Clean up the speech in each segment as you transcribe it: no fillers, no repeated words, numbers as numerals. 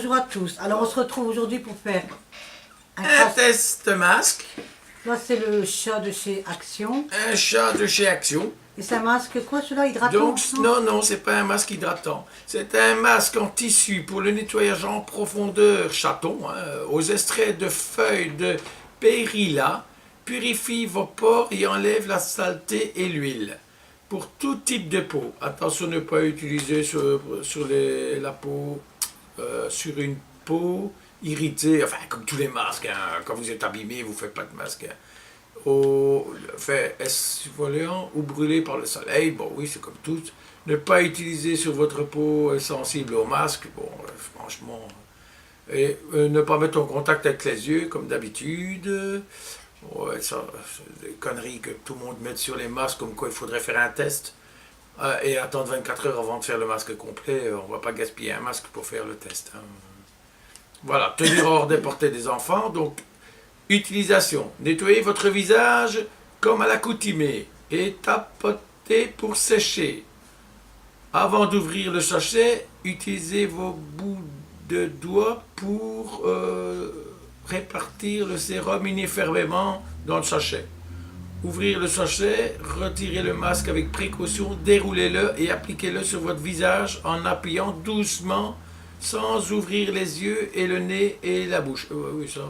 Bonjour à tous. Alors on se retrouve aujourd'hui pour faire Un test masque, Là c'est le chat de chez Action. un chat de chez Action. Et c'est un masque quoi celui-là, hydratant? Donc, non, c'est pas un masque hydratant. C'est un masque en tissu pour le nettoyage en profondeur chaton, aux extraits de feuilles de périlla, purifie vos pores et enlève la saleté et l'huile. Pour tout type de peau. Attention de ne pas utiliser la peau, sur une peau irritée, enfin comme tous les masques, quand vous êtes abîmé, vous ne faites pas de masque. Fait exfoliant ou brûlé par le soleil, bon oui, c'est comme tout. Ne pas utiliser sur votre peau sensible au masque, bon, franchement. Et ne pas mettre en contact avec les yeux, comme d'habitude. Ouais, ça, c'est des conneries que tout le monde met sur les masques, comme quoi il faudrait faire un test. Et attendre 24 heures avant de faire le masque complet. On ne va pas gaspiller un masque pour faire le test. Voilà, tenir hors des portées des enfants, donc. Utilisation. Nettoyez votre visage comme à l'accoutumée et tapotez pour sécher. Avant d'ouvrir le sachet, utilisez vos bouts de doigts pour répartir le sérum uniformément dans le sachet. Ouvrir le sachet, retirez le masque avec précaution, déroulez-le et appliquez-le sur votre visage en appuyant doucement sans ouvrir les yeux et le nez et la bouche. Oui, ça.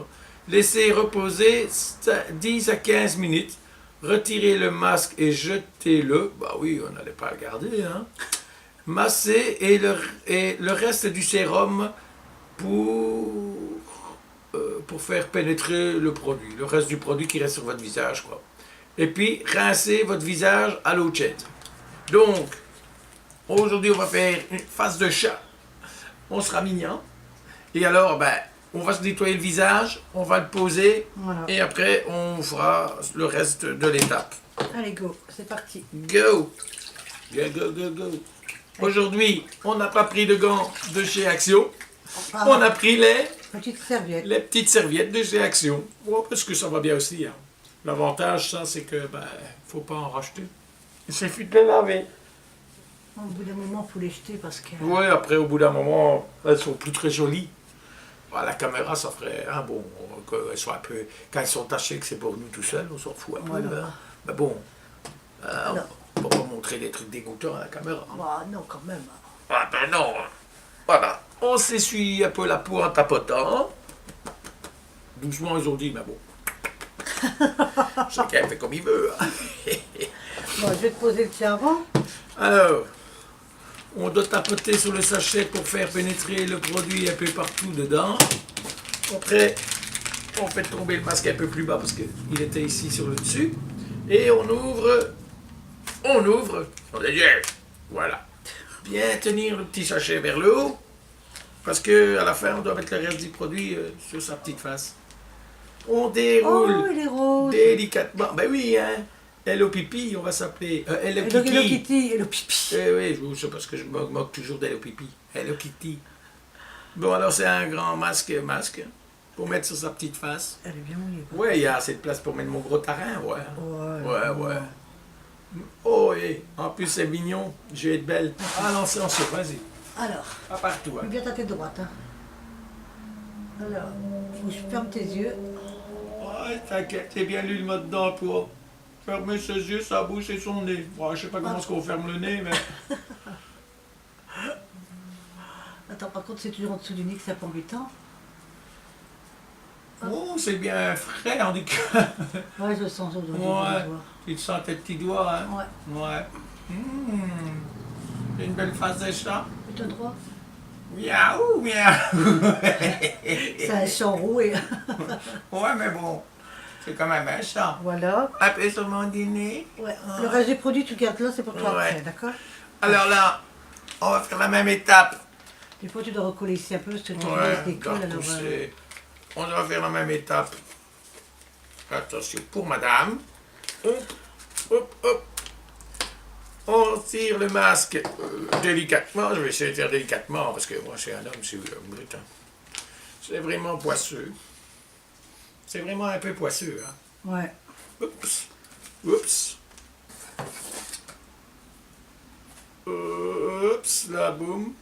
Laissez reposer 10 à 15 minutes. Retirez le masque et jetez-le. Bah oui, on n'allait pas le garder. Massez et le reste du sérum pour faire pénétrer le produit. Le reste du produit qui reste sur votre visage, quoi. Et puis, rincez votre visage à l'eau tiède. Donc, aujourd'hui, on va faire une face de chat. On sera mignon. Et alors, on va se nettoyer le visage, on va le poser, voilà. Et après, on fera le reste de l'étape. Allez, go, c'est parti. Go! Go, go, go, go. Aujourd'hui, on n'a pas pris de gants de chez Action. On a pris les petites serviettes de chez Action. Ouais, parce que ça va bien aussi. L'avantage, ça, c'est que, faut pas en racheter. Il suffit de les laver. Au bout d'un moment, il faut les jeter parce que... Oui, après, au bout d'un moment, elles sont plus très jolies. La caméra, ça ferait bon, qu'elles soient un peu... Quand elles sont tachées, que c'est pour nous tout seuls, on s'en fout un peu. Mais bon, on ne va pas montrer des trucs dégoûtants à la caméra. Bah non, quand même. Ah ben non. Voilà, on s'essuie un peu la peau en tapotant. Doucement, ils ont dit, mais bon. Chacun fait comme il veut. Bon, je vais te poser le tien avant. Alors, on doit tapoter sur le sachet pour faire pénétrer le produit un peu partout dedans. Après, on fait tomber le masque un peu plus bas parce qu'il était ici sur le dessus. Et on ouvre, on a dit, voilà. Bien tenir le petit sachet vers le haut, parce qu'à la fin, on doit mettre le reste du produit sur sa petite face. On déroule délicatement. Ben oui, Hello Pipi, on va s'appeler. Hello Kitty. Hello Pipi. Oui, je sais parce que je me moque toujours d'Hello Pipi. Hello Kitty. Bon, alors c'est un grand masque pour mettre sur sa petite face. Elle est bien mouillée. Oui, il y a assez de place pour mettre mon gros tarin, ouais. Oh, et en plus c'est mignon, je vais être belle. Ah non, c'est en sûr, vas-y. Alors. Pas partout. Mets bien ta tête droite. Alors, faut que je ferme tes yeux. Ouais, t'inquiète, j'ai bien lu le mode d'emploi. Fermer ses yeux, sa bouche et son nez. Bon, je sais pas comment est-ce qu'on ferme le nez, mais... Attends, par contre, c'est toujours en dessous du nez que ça prend du temps. Oh, c'est bien frais, on dit que... Ouais, je le sens aujourd'hui. Ouais, tu te sens tes petits doigts, hein? Ouais. C'est une belle face de chat. Plutôt droit. Miaou, miaou. C'est un chat roué. Ouais, mais bon, c'est quand même un chat. Voilà. Un peu sur mon dîner. Ouais. Le reste des produits, tu gardes là, c'est pour toi après, d'accord? Alors là, on va faire la même étape. Des fois, tu dois recoller ici un peu, parce que tu laisses des colles, alors... On va faire la même étape. Attention, pour madame. Hop. On tire le masque délicatement. Je vais essayer de faire délicatement, parce que moi, c'est un homme, c'est brut. C'est vraiment poisseux. C'est vraiment un peu poisseux. Ouais. Oups, là, boum.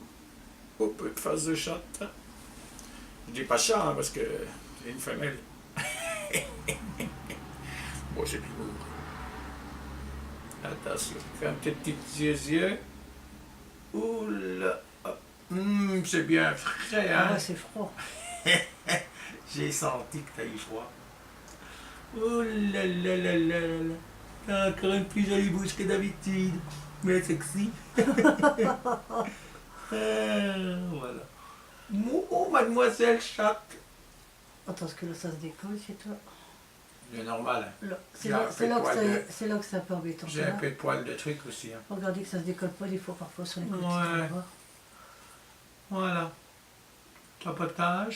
Hop, face de chatte. Je dis pas chat, hein, parce que c'est une femelle. Bon, c'est du lourd. Attention, fais un petit yeux. Ouh là. C'est bien frais, hein. Ah ouais, c'est froid. J'ai senti que t'as eu froid. Oh là là là là là. T'as encore une plus jolie bouche que d'habitude. Mais sexy. Voilà. Oh, mademoiselle chatte. Attends, parce que là, ça se décolle chez toi. C'est normal. Hein. Là, J'ai un peu de poil de- c'est là que c'est un peu embêtant. J'ai un peu de poil de truc aussi. Hein. Regardez que ça se décolle pas des fois, parfois sur les côtés. Ouais. Voilà. Tapotage.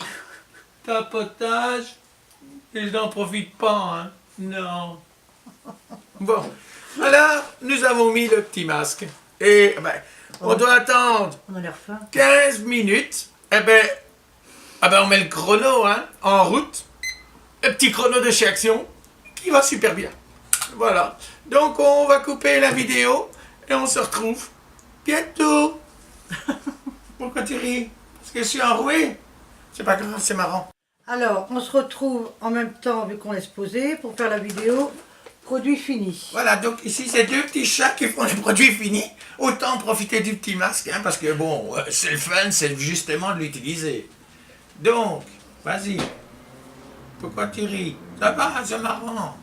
Tapotage. Ils n'en profitent pas, hein. Non. Bon. Alors, nous avons mis le petit masque. Et ben, on doit attendre On a l'air fin. 15 minutes. On met le chrono, hein, en route. Un petit chrono de chez Action qui va super bien. Voilà. Donc, on va couper la vidéo et on se retrouve bientôt. Pourquoi tu ris? Parce que je suis enroué. C'est pas grave, c'est marrant. Alors, on se retrouve en même temps, vu qu'on laisse poser, pour faire la vidéo produit fini. Voilà, donc ici, c'est deux petits chats qui font les produits finis. Autant profiter du petit masque, hein, parce que bon, c'est le fun, c'est justement de l'utiliser. Donc, vas-y. Pourquoi tu ris? Ça va, c'est marrant.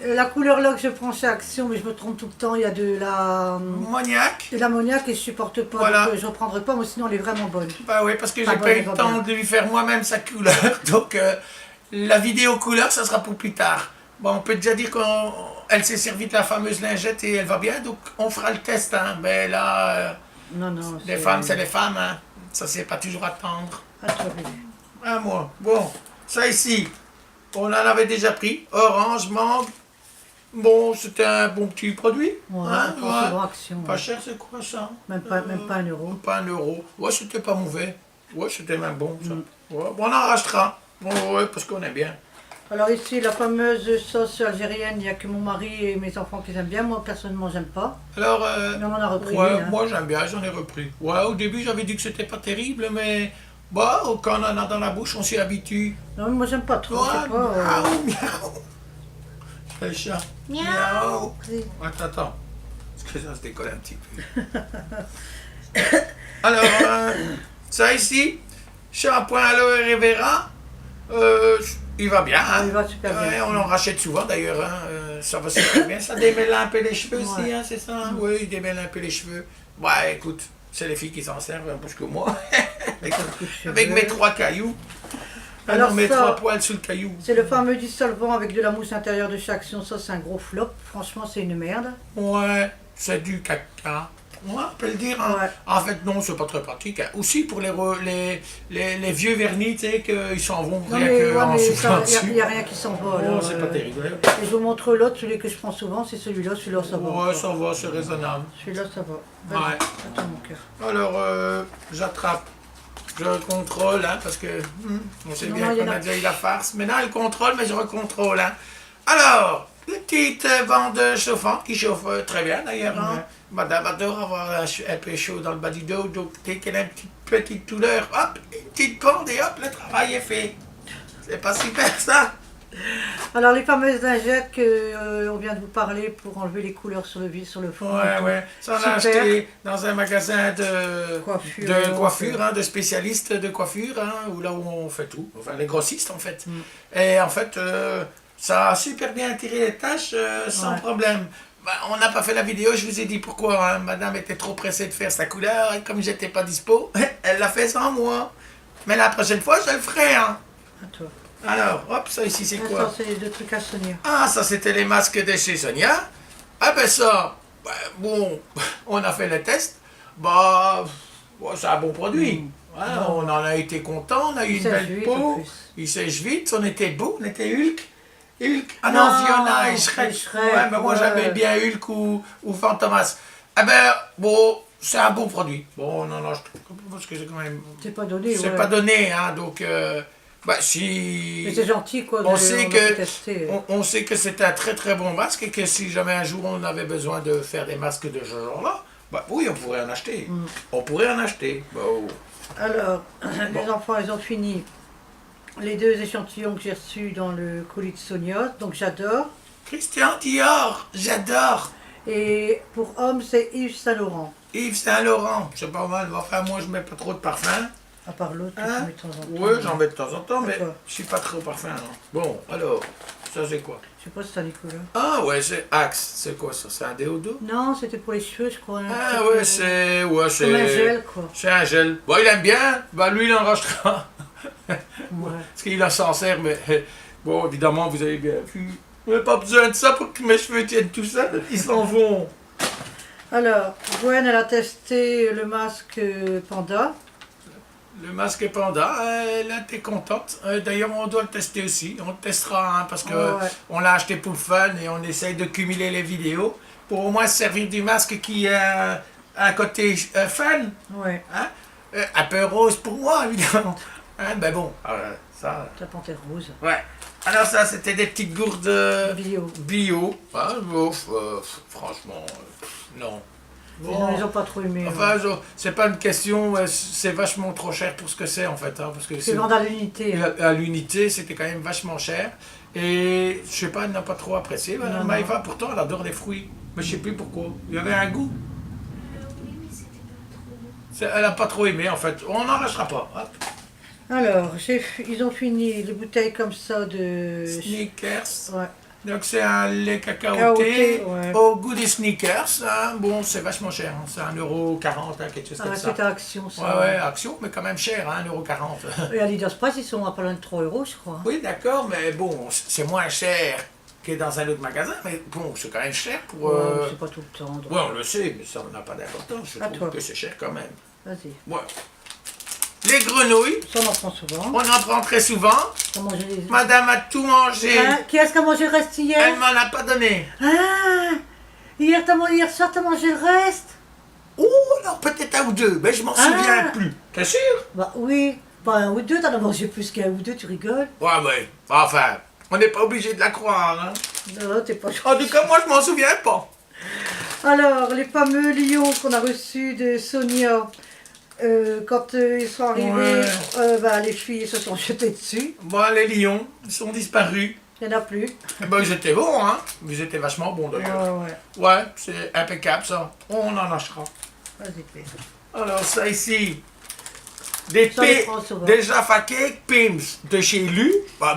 La couleur là que je prends chez Action, mais je me trompe tout le temps, il y a de Ammoniac? l'ammoniac et je supporte pas, Voilà. donc je reprendrai pas, mais sinon elle est vraiment bonne. Bah oui, parce que j'ai Ah, pas bon, eu le va temps bien. de lui faire moi-même sa couleur. Donc, la vidéo couleur, ça sera pour plus tard. Bon, on peut déjà dire qu'elle s'est servie de la fameuse lingette et elle va bien, donc on fera le test. Hein. Mais là, Non, non, les femmes, c'est les femmes. Hein. Ça, c'est pas toujours attendre. À toi, bébé. À moi. Bon, ça ici, on en avait déjà pris. Orange, mangue. Bon, c'était un bon petit produit. Ouais, hein, je pense ouais. au grand Action. Pas Ouais. cher, c'est quoi ça? Même pas 1 euro. Pas 1 euro. Ouais, c'était pas mauvais. Ouais, c'était même bon, ça. Ouais, bon, on en rachètera. Ouais, parce qu'on aime bien. Alors ici, la fameuse sauce algérienne, il n'y a que mon mari et mes enfants qui aiment bien. Moi, personnellement, j'aime pas. Alors, Mais on en a repris. ouais, hein. moi j'aime bien, j'en ai repris. Ouais, au début j'avais dit que c'était pas terrible, mais bah, quand on en a dans la bouche, on s'y habitue. Non, mais moi, j'aime pas trop. Ouais, Je sais pas. miaou, miaou. C'est le chat. Miaou. Si. Attends. Parce que ça se décolle un petit peu. Alors, ça ici, shampoing aloe vera, il va bien. Hein? Il va super bien. Ouais, on en rachète souvent d'ailleurs. Hein? Ça va super bien. Ça démêle un peu les cheveux aussi, Ouais. hein, c'est ça? Hein? Oui, il démêle un peu les cheveux. Ouais, écoute, c'est les filles qui s'en servent, hein, parce que moi, avec mes 3 cailloux, Alors mes ça- 3 poils sous le caillou. C'est le fameux dissolvant avec de la mousse intérieure de chez Action. Ça, c'est un gros flop. Franchement, c'est une merde. Ouais, c'est du caca. Ouais, on peut le dire. Hein. Ouais. En fait, non, c'est pas très pratique. Hein. Aussi pour les vieux vernis, tu sais, qu'ils s'en vont Non, rien mais qu'en soufflant il dessus. n'y a rien qui s'en va. Oh, alors, c'est pas terrible. Et je vous montre l'autre, celui que je prends souvent, c'est celui-là. Celui-là, ça va. Ouais, encore. ça va, c'est raisonnable. Celui-là, ça va. Vas-y, Ouais. attends, mon cœur. Alors, j'attrape. Je contrôle, hein, parce que on sait Non, bien il y en qu'on a- a déjà eu la farce. Maintenant, elle contrôle, mais je recontrôle. Hein. Alors, petite bande chauffante qui chauffe très bien d'ailleurs. Hein. Ouais. Madame adore avoir un peu chaud dans le bas du dos, donc dès qu'elle a une petite douleur, hop, une petite bande et hop, le travail est fait. C'est pas super ça? Alors, les fameuses lingettes que on vient de vous parler pour enlever les couleurs sur le fond. Ouais, et tout. ouais. Ça, on a Super. acheté dans un magasin de Coiffure. hein, de spécialistes de coiffure, hein, où là où on fait tout. Enfin, les grossistes, en fait. Et en fait, ça a super bien attiré les tâches sans Ouais. problème. Bah, on n'a pas fait la vidéo, je vous ai dit pourquoi. Hein. Madame était trop pressée de faire sa couleur, et comme j'étais pas dispo, elle l'a fait sans moi. Mais la prochaine fois, je le ferai. Hein. À toi. Alors, hop, ça ici, c'est Ça, quoi? c'est les 2 trucs à Sonia. Ah, ça c'était les masques de chez Sonia. Ah ben ça, ben, bon, on a fait le test. Bah, bon, c'est un bon produit. Ouais, on en a été content, on a eu Il une sèche belle vite, en peau. plus. Il sèche vite, on était beau, on était Hulk. Hulk. Ah Non, non, Fiona et Shrek. et Shrek, Ouais, mais moi ouais. j'avais bien Hulk ou Fantomas. Ah ben, bon, c'est un bon produit. Bon, non, je trouve parce que c'est quand même. C'est pas donné, C'est ouais. pas donné, hein, donc. Bah, si. Mais c'est gentil, quoi. On sait que Tester. on sait que c'est un très très bon masque et que si jamais un jour on avait besoin de faire des masques de ce genre-là, bah oui, on pourrait en acheter. On pourrait en acheter. Bon. Alors, les enfants, ils ont fini les 2 échantillons que j'ai reçus dans le colis de Sonia, donc j'adore. Christian Dior, j'adore. Et pour homme, c'est Yves Saint Laurent. Yves Saint Laurent, c'est pas mal. Enfin, moi, je mets pas trop de parfum. À part l'autre, Hein? tu mets de temps en temps. Oui, j'en mets de temps en temps, mais D'accord. je suis pas trop parfum. Non. Bon, alors, ça c'est quoi? Je sais pas si c'est Nicolas. Ah ouais, c'est Axe. C'est quoi ça? C'est un déodo? Non, c'était pour les cheveux, je crois. Ah ouais, c'est... Ouais, c'est... Comme un gel, quoi. C'est un gel. Bon, il aime bien. Bah, lui, il en rachètera. Ouais. Parce qu'il en s'en sert, mais... Bon, évidemment, vous avez bien vu. On n'a pas besoin de ça pour que mes cheveux tiennent tout seuls. Ils s'en vont. Alors, Gwen, elle a testé le masque Panda. Le masque panda, elle était contente. D'ailleurs, on doit le tester aussi. On le testera, hein, parce que Ouais. on l'a acheté pour le fun et on essaye de cumuler les vidéos pour au moins se servir du masque qui a un côté fun. Ouais, Hein? Un peu rose pour moi, évidemment. Hein, ben bon, ça... ta panthère rose. Ouais. Alors ça, c'était des petites gourdes Bio. bio. Hein, bon, franchement, non. Ils ont pas trop aimé. Enfin, c'est pas une question, c'est vachement trop cher pour ce que c'est en fait. Hein, parce que C'est vendu à l'unité. Hein. à l'unité, c'était quand même vachement cher. Et je sais pas, elle n'a pas trop apprécié. Non, Maïva, pourtant, elle adore les fruits. Mais je sais plus pourquoi. Il y avait un goût. Oui, mais c'était pas trop. Elle n'a pas trop aimé en fait. On n'en rachètera pas. Hop. Alors, ils ont fini les bouteilles comme ça de... Snickers. Ouais. Donc c'est un lait cacaoté Cacaoté, ouais. au goût des Snickers. Hein. Bon, c'est vachement cher. Hein. C'est 1,40 €, hein, quelque chose Ah, comme ça. c'était Action, ça. Ouais, ouais, Action, mais quand même cher, hein, 1,40 €. Et à Leaders Price, ils sont à pas loin de 3 euros, je crois. Oui, d'accord, mais bon, c'est moins cher que dans un autre magasin, mais bon, c'est quand même cher pour... Ouais, c'est pas tout le temps. donc. Ouais, on le sait, mais ça n'a pas d'importance. Je À trouve toi. que c'est cher quand même. Vas-y. Ouais. Les grenouilles, Ça, on en prend souvent. on en prend très souvent. On a mangé les... Madame a tout mangé. Hein, qui est-ce qui a mangé le reste Elle hier? m'en a pas donné. Ah, hier soir, t'as mangé le reste? Oh, alors peut-être un ou deux, mais je m'en Ah. souviens plus. T'es sûr? Bah oui. Pas un ou deux, t'en as mangé plus qu'un ou deux, tu rigoles? Ouais, ouais. Enfin, on n'est pas obligé de la croire. Hein. Non, t'es pas En tout cas, moi, je m'en souviens pas. Alors, les fameux lions qu'on a reçus de Sonia, quand ils sont arrivés, bah, les filles se sont jetées dessus. Bon, les lions, ils sont disparus. Il n'y en a plus. Eh ben, ils étaient bons, hein. Ils étaient vachement bons, d'ailleurs. Ouais, ouais. Ouais, c'est impeccable, ça. On en achètera. Vas-y, fais. Alors, ça ici, des Ça, les prend souvent. des Jaffa Cake Pims de chez Lu. Bah,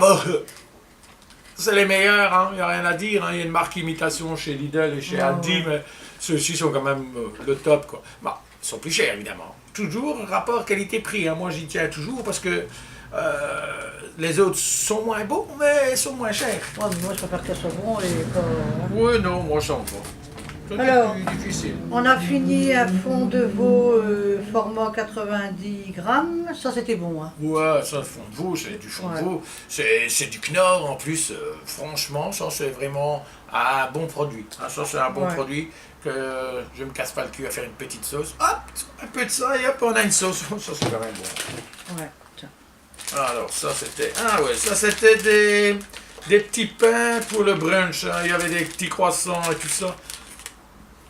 c'est les meilleurs, hein. Il n'y a rien à dire. Hein. Il y a une marque imitation chez Lidl et chez Aldi, ouais. mais ceux-ci sont quand même le top, quoi. Bah, ils sont plus chers, évidemment. Toujours rapport qualité-prix. Hein. Moi, j'y tiens toujours parce que les autres sont moins bons, mais sont moins chers. Ouais, mais moi, je préfère qu'elles soient bons et pas... hein. Oui, non, moi, je sens pas. C'est Alors, plus difficile. On a fini un fond de veau format 90 grammes. Ça, c'était bon. Hein. Ouais, ça, le fond de veau, c'est du fond Ouais. de veau. C'est du Knorr en plus. Franchement, ça, c'est vraiment un bon produit. Ah, ça, c'est un bon Ouais. produit que je me casse pas le cul à faire une petite sauce. Hop, un peu de ça et hop, on a une sauce. Ça, c'est quand même bon. Ouais. Tiens. Alors, ça, c'était... Ah ouais, ça, c'était des petits pains pour le brunch. Hein. Il y avait des petits croissants et tout ça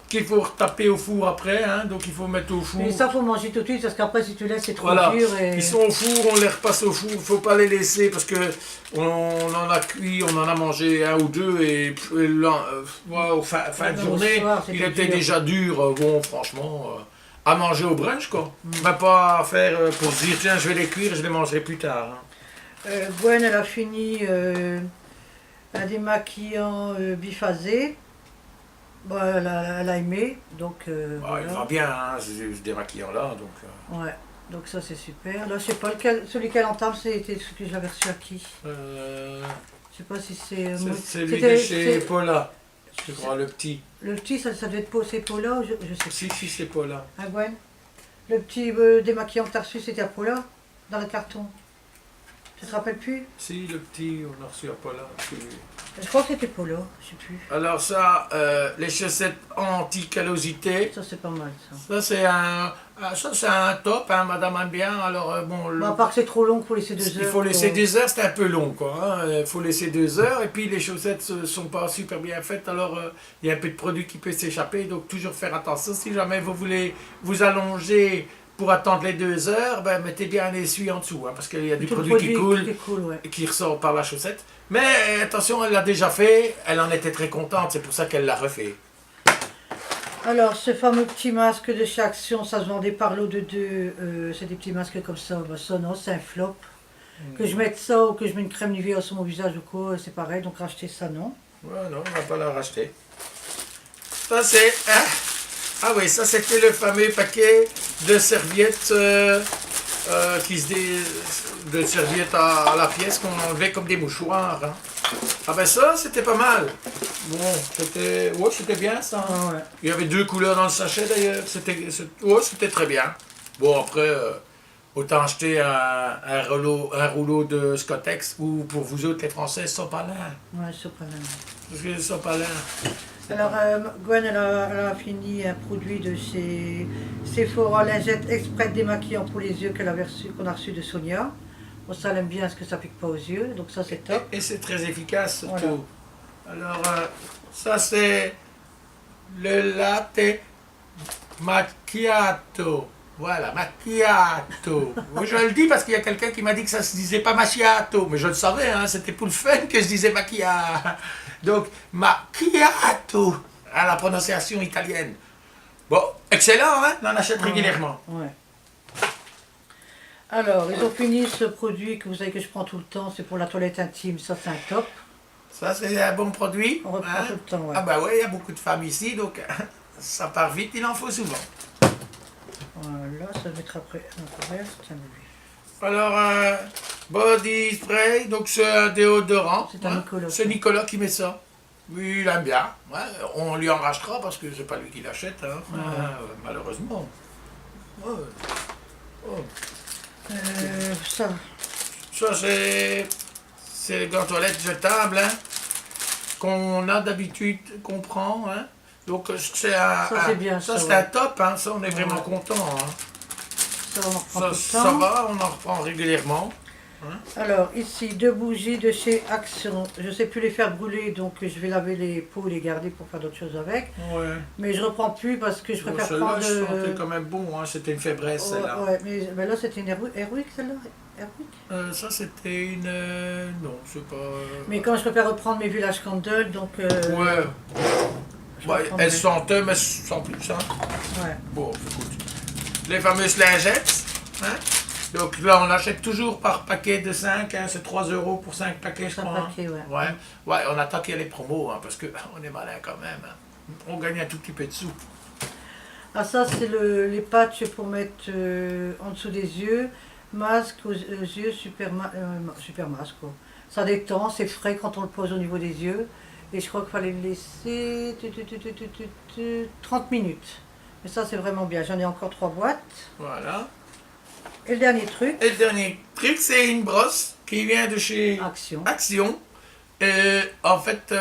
qu'il faut retaper au four après. Hein. Donc, il faut mettre au four. Et ça, faut manger tout de suite parce qu'après, si tu laisses, c'est trop Voilà, dur. Et... ils sont au four, on les repasse au four, faut pas les laisser parce que on en a cuit, on en a mangé un ou deux et au fin de Le journée, soir, il c'était était dur. déjà dur, bon franchement, à manger au brunch quoi. Mais pas à faire pour se dire tiens je vais les cuire, je les mangerai plus tard. Hein. Gwen, elle a fini un démaquillant biphasé. Bon, elle a aimé, donc Il voilà. va bien hein, ce démaquillant là donc. Ouais, donc ça c'est super. Là, je sais pas celui qu'elle entame, c'était ce que j'avais reçu à qui. Je sais pas si c'est. C'est lui c'était- de chez c'est- Paula, je crois le petit. Le petit, ça devait être c'est Paula, ou je sais Si pas. si c'est Paula. Hein, Gwen? Le petit démaquillant que t'as reçu, c'était à Paula, dans le carton. Tu te rappelles plus? Si le petit on a reçu à Paula. c'est lui. Je crois que c'était Paula, je sais plus. Alors ça, les chaussettes anti-callosité, Ça c'est pas mal ça. ça c'est un top, hein, madame aime bien. Alors bon, Bon, à part que c'est trop long, il faut laisser 2 heures. il faut laisser quoi. 2 heures, c'est un peu long quoi. Hein. Il faut laisser 2 heures et puis les chaussettes ne sont pas super bien faites. Alors il y a un peu de produit qui peut s'échapper, donc toujours faire attention. Si jamais vous voulez vous allonger pour attendre les 2 heures, ben, mettez bien un essuie en dessous, hein, parce qu'il y a du Tout le produit qui coule ouais. et qui ressort par la chaussette. Mais attention, elle l'a déjà fait, elle en était très contente, c'est pour ça qu'elle l'a refait. Alors, ce fameux petit masque de chez Action, ça se vendait par lot de 2. C'est des petits masques comme ça. Bah, ça, non, c'est un flop. Que je mette ça ou que je mette une crème Nivea sur mon visage ou quoi, c'est pareil. Donc, racheter ça, non. Ouais, non, on va pas la racheter. Ça, c'est... hein? Ah oui, ça, c'était le fameux paquet de serviettes de serviettes à la pièce qu'on enlevait comme des mouchoirs. Hein. Ah ben ça, c'était pas mal. Bon, c'était bien ça. Hein. Ah ouais. Il y avait 2 couleurs dans le sachet d'ailleurs. C'était très bien. Bon, après, autant acheter un rouleau de Scottex ou pour vous autres les Français, sopalin. Ouais, sopalin. Parce que sopalin. Alors, Gwen, elle a fini un produit de chez Sephora, lingette exprès démaquillant pour les yeux qu'on a reçu de Sonia. Bon, ça, elle aime bien parce que ça pique pas aux yeux, donc ça, c'est top. Et c'est très efficace surtout. Voilà. Alors, ça c'est le latte macchiato. Voilà, macchiato. Moi, je le dis parce qu'il y a quelqu'un qui m'a dit que ça se disait pas macchiato, mais je le savais, hein, c'était pour le fun que je disais macchiato. Donc, macchiato, à la prononciation italienne. Bon, excellent, hein, on en achète régulièrement. Ouais. Alors, ils ont fini ce produit que vous savez que je prends tout le temps, c'est pour la toilette intime, ça c'est un top. Ça, c'est un bon produit. On reprend tout le temps, ouais. Ah bah ouais, il y a beaucoup de femmes ici, donc ça part vite, il en faut souvent. Voilà, ça va mettre après un verre, tiens, lui. Alors, body spray, donc c'est un déodorant. C'est un Nicolas. C'est Nicolas qui met ça. Oui, il aime bien. Ouais, on lui en rachètera parce que c'est pas lui qui l'achète, hein. Malheureusement. Ouais. Oh. Ça. Ça, c'est les gants toilettes jetables, hein, qu'on a d'habitude, qu'on prend. Hein. Donc, c'est un top, hein. Ça, on est vraiment content. Hein. Ça, on en reprend tout le temps. Ça va, on en reprend régulièrement. Hein. Alors, ici, 2 bougies de chez Action. Je ne sais plus les faire brûler, donc je vais laver les pots et les garder pour faire d'autres choses avec. Ouais. Mais je reprends plus parce que je préfère Celle-là, prendre... je sentais quand même bon, hein. C'était une faiblesse, celle-là. Ouais, mais là, c'était une Airwick, celle-là. Airwick. Ça, c'était une... non, c'est pas... Mais quand je préfère reprendre mes Village Candle, donc... ouais. Elles sentent, mais sans plus, hein. Ouais. Bon, écoute. Les fameuses lingettes, hein. Donc là, on achète toujours par paquet de 5, hein. C'est 3 € pour 5 paquets, je crois. Paquet, ouais. Ouais, on attend qu'il y ait les promos, hein, parce qu'on est malin quand même. Hein. On gagne un tout petit peu de sous. Ah, ça, c'est les patchs pour mettre en dessous des yeux. Masque aux yeux, super masque, quoi. Ça détend, c'est frais quand on le pose au niveau des yeux. Et je crois qu'il fallait le laisser 30 minutes. Mais ça, c'est vraiment bien. J'en ai encore 3 boîtes. Voilà. Et le dernier truc. Et le dernier truc, c'est une brosse qui vient de chez Action. En fait...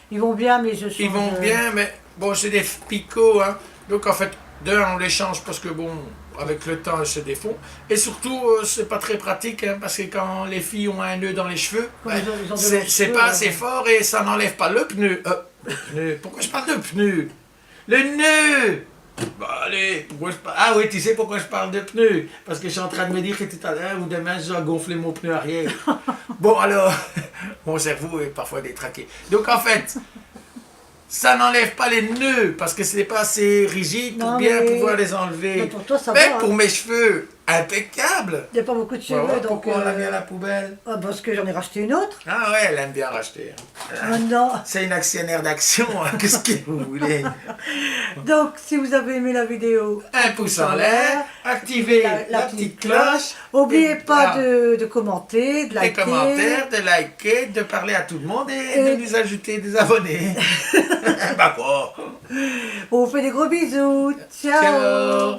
ils vont bien, mais je change... Ils vont bien, mais bon, c'est des picots, hein. Donc en fait, on les change parce que bon, avec le temps, elles se défont. Et surtout, c'est pas très pratique, hein, parce que quand les filles ont un nœud dans les cheveux, c'est pas assez fort et ça n'enlève pas le pneu. Le pneu. Pourquoi je parle de pneu? Le nœud! Bah allez, pourquoi je parle... Ah oui, tu sais pourquoi je parle de pneus? Parce que je suis en train de me dire que tout à l'heure ou demain, je dois gonfler mon pneu arrière. Bon alors, mon cerveau est parfois détraqué. Donc en fait, ça n'enlève pas les nœuds parce que c'est pas assez rigide pour bien pouvoir les enlever. Mais pour toi, ça mais va, pour hein. mes cheveux, impeccable. Il n'y a pas beaucoup de cheveux, donc... Pourquoi on l'a mis à la poubelle? Parce que j'en ai racheté une autre. Ah ouais, elle aime bien racheter. Maintenant. C'est une actionnaire d'Action, hein. Qu'est-ce que vous voulez? Donc, si vous avez aimé la vidéo, un pouce en l'air, activez la petite cloche. N'oubliez pas de commenter, de liker. Des commentaires, de liker, de parler à tout le monde et de nous ajouter des abonnés. Bah quoi? On vous fait des gros bisous. Ciao. Ciao.